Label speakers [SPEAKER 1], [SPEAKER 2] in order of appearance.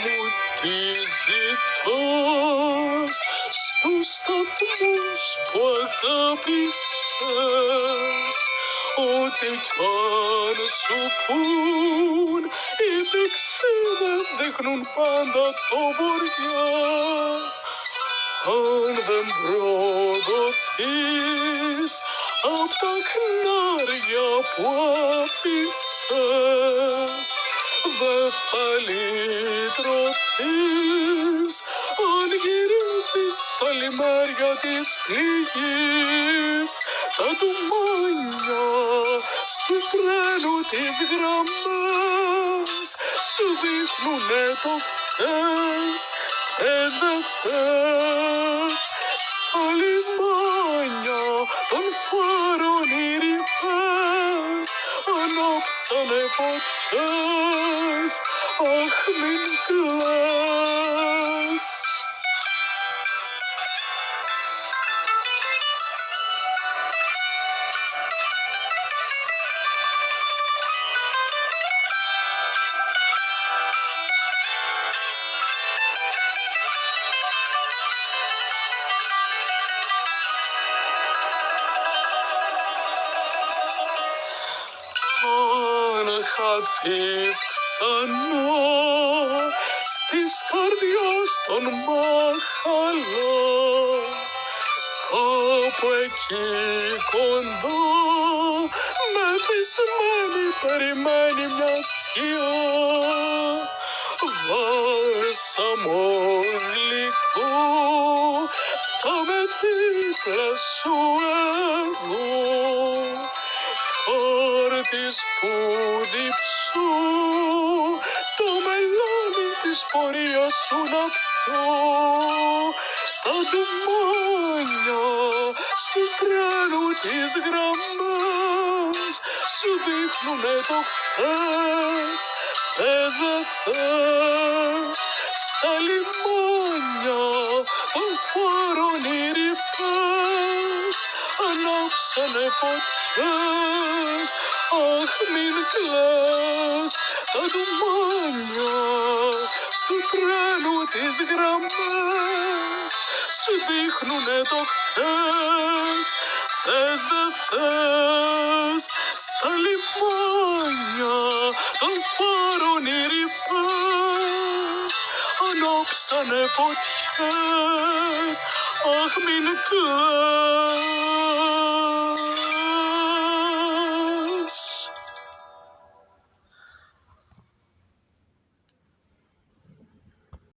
[SPEAKER 1] μου τι ζητάς στους σταθμούς που αγάπησες, ό,τι κι αν σου πουν οι πηξίδες δείχνουν πάντα το βοριά. Αν δεν προδοθείς απ' τα χνάρια που άφησες, δεν θα λυτρωθείς αν γυρίσεις στα λιμέρια της πληγής. Τα τουμάνια στου τρένου τις γραμμές σου δείχνουνε το χθες, θες δεν θες. Στα λιμάνια των φάρων οι ρηφές ανάψανε φωτιές, αχ μην κλαις. Αν χαθείς ξανά στις καρδιάς των μαχαλά, κάπου εκεί κοντά μεθυσμένη περιμένει μια σκιά. Βάλσαμο γλυκό θα με δίπλα σου εγώ, χάρτης που διψώ το μελάνι της πορείας σου να πιω. Τα ντουμάνια στου τρένου τις γραμμές σου δείχνουνε το χθες, θες δεν θες. Στα λιμάνια των φάρων οι ρηφές ανάψανε φωτιές, αχ μην κλαις. Τα ντουμάνια στου τρένου τις γραμμές σου δείχνουνε το χθες, θες δεν θες. Στα λιμάνια των φάρων οι ρηφές ανάψανε φωτιές, αχ μην κλαις.